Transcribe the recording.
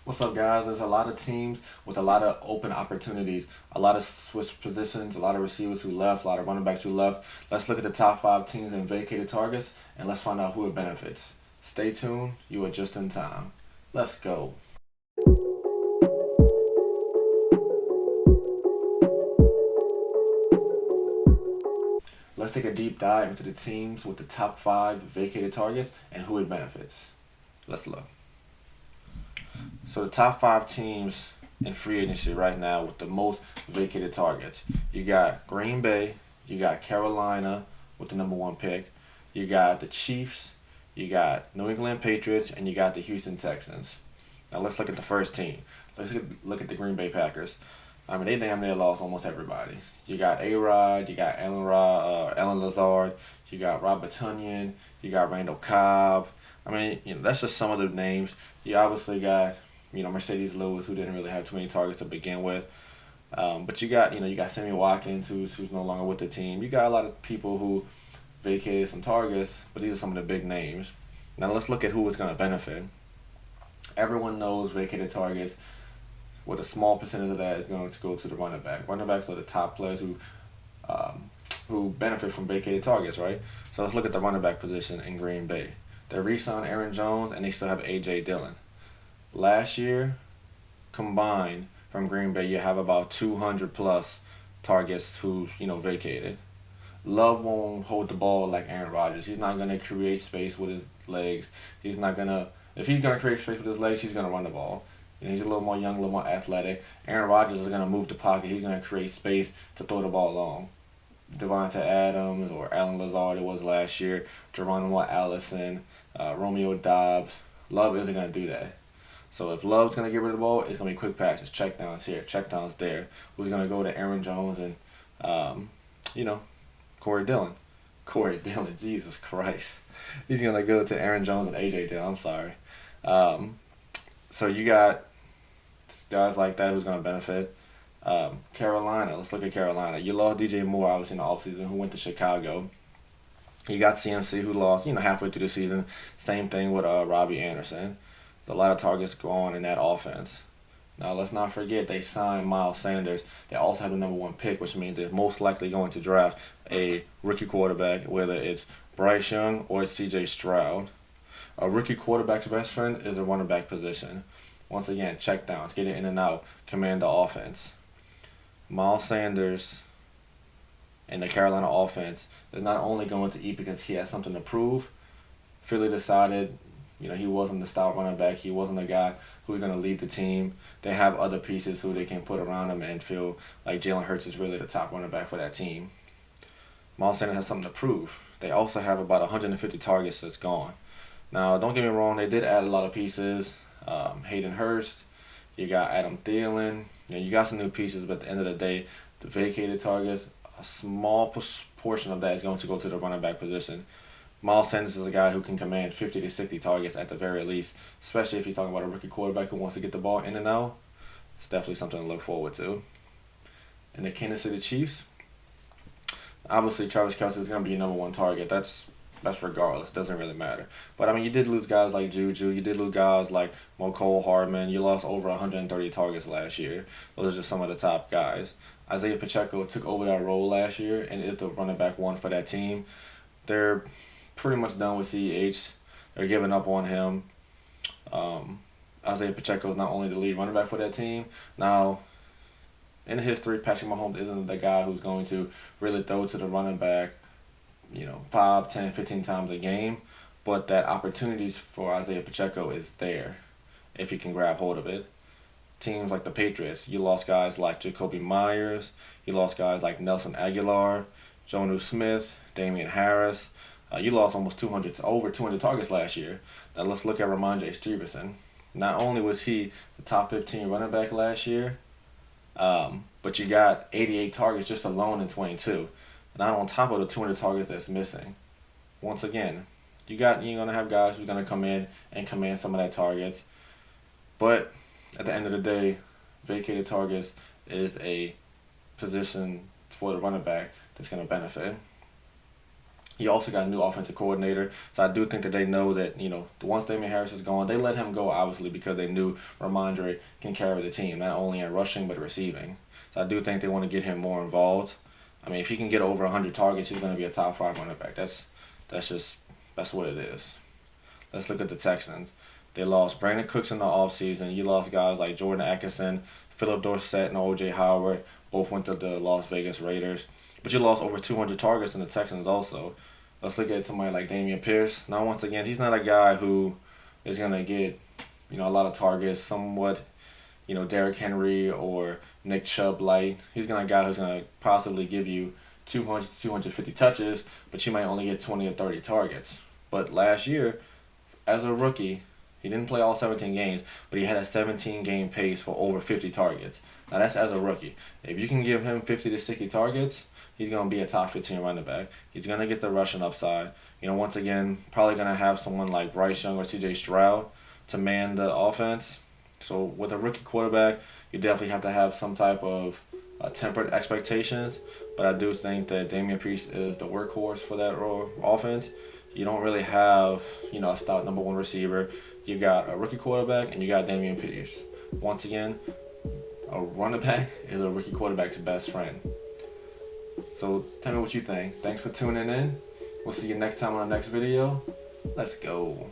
What's up, guys? There's a lot of teams with a lot of open opportunities, a lot of switch positions, a lot of receivers who left, a lot of running backs who left. Let's look at the top five teams and vacated targets, and let's find out who it benefits. Stay tuned. You are just in time. Let's go. Let's take a deep dive into the teams with the top five vacated targets and who it benefits. Let's look. So the top five teams in free agency right now with the most vacated targets. You got Green Bay, you got Carolina with the number one pick, you got the Chiefs, you got New England Patriots, and you got the Houston Texans. Now let's look at the first team. Let's look at the Green Bay Packers. I mean, they damn near lost almost everybody. You got A Rod, you got Alan Lazard, you got Robert Tunyon, you got Randall Cobb. I mean, that's just some of the names. You obviously got, Mercedes Lewis, who didn't really have too many targets to begin with. But you got Sammy Watkins, who's no longer with the team. You got a lot of people who vacated some targets, but these are some of the big names. Now let's look at who is going to benefit. Everyone knows vacated targets. With a small percentage of that is going to go to the running back. Running backs are the top players who benefit from vacated targets, right? So let's look at the running back position in Green Bay. They re-signed Aaron Jones, and they still have A.J. Dillon. Last year, combined from Green Bay, you have about 200 plus targets who vacated. Love won't hold the ball like Aaron Rodgers. He's not gonna create space with his legs. He's not gonna. If he's gonna create space with his legs, he's gonna run the ball. And he's a little more young, a little more athletic. Aaron Rodgers is gonna move the pocket. He's gonna create space to throw the ball long. Devonta Adams or Alan Lazard it was last year. Geronimo Allison, Romeo Dobbs. Love isn't gonna do that. So if Love's gonna get rid of the ball, it's gonna be quick passes, check downs here, check downs there. Who's gonna go to Aaron Jones and um, you know Corey Dillon. Corey Dillon, Jesus Christ. He's going to go to Aaron Jones and A.J. Dillon. I'm sorry. Um, so you got guys like that who's going to benefit. Carolina, let's look at Carolina. You lost DJ Moore, obviously, in the offseason, who went to Chicago. You got CMC, who lost, halfway through the season. Same thing with Robbie Anderson. A lot of targets go on in that offense. Now, let's not forget they signed Miles Sanders. They also have the number one pick, which means they're most likely going to draft a rookie quarterback, whether it's Bryce Young or C.J. Stroud. A rookie quarterback's best friend is the running back position. Once again, check downs, get it in and out, command the offense. Miles Sanders and the Carolina offense is not only going to eat because he has something to prove. Philly decided he wasn't the stout running back. He wasn't the guy who was going to lead the team. They have other pieces who they can put around him and feel like Jalen Hurts is really the top running back for that team. Miles Sanders has something to prove. They also have about 150 targets that's gone. Now, don't get me wrong, they did add a lot of pieces. Hayden Hurst, you got Adam Thielen. You got some new pieces, but at the end of the day, the vacated targets, a small portion of that is going to go to the running back position. Miles Sanders is a guy who can command 50 to 60 targets at the very least, especially if you're talking about a rookie quarterback who wants to get the ball in and out. It's definitely something to look forward to. And the Kansas City Chiefs, obviously Travis Kelce is going to be your number one target. That's regardless. Doesn't really matter. But, you did lose guys like Juju. You did lose guys like Mecole Hardman. You lost over 130 targets last year. Those are just some of the top guys. Isaiah Pacheco took over that role last year and is the running back one for that team. They're pretty much done with CEH. They're giving up on him. Isaiah Pacheco is not only the lead running back for that team. Now, in history, Patrick Mahomes isn't the guy who's going to really throw to the running back, 5, 10, 15 times a game. But that opportunities for Isaiah Pacheco is there if he can grab hold of it. Teams like the Patriots, you lost guys like Jacoby Myers. You lost guys like Nelson Aguilar, Jonnu Smith, Damian Harris. You lost over 200 targets last year. Now let's look at Ramondre Stevenson. Not only was he the top 15 running back last year, but you got 88 targets just alone in 22. Not on top of the 200 targets that's missing. Once again, you're gonna have guys who's gonna come in and command some of that targets, but at the end of the day, vacated targets is a position for the running back that's gonna benefit. He also got a new offensive coordinator, so I do think that they know that, once Damian Harris is gone, they let him go obviously because they knew Ramondre can carry the team, not only in rushing but receiving. So I do think they want to get him more involved. I mean, if he can get over 100 targets, he's going to be a top 5 running back. That's what it is. Let's look at the Texans. They lost Brandon Cooks in the offseason. You lost guys like Jordan Atkinson, Philip Dorsett, and O.J. Howard. Both went to the Las Vegas Raiders. But you lost over 200 targets in the Texans also. Let's look at somebody like Dameon Pierce. Now, once again, he's not a guy who is going to get, a lot of targets, somewhat, Derrick Henry or Nick Chubb light. He's going to be a guy who's going to possibly give you 200 to 250 touches, but you might only get 20 or 30 targets. But last year, as a rookie, he didn't play all 17 games, but he had a 17-game pace for over 50 targets. Now, that's as a rookie. If you can give him 50 to 60 targets, he's going to be a top 15 running back. He's going to get the rushing upside. Once again, probably going to have someone like Bryce Young or C.J. Stroud to man the offense. So with a rookie quarterback, you definitely have to have some type of tempered expectations. But I do think that Dameon Pierce is the workhorse for that offense. You don't really have, a stout number 1 receiver. You got a rookie quarterback and you got Dameon Pierce. Once again, a running back is a rookie quarterback's best friend. So tell me what you think. Thanks for tuning in. We'll see you next time on the next video. Let's go.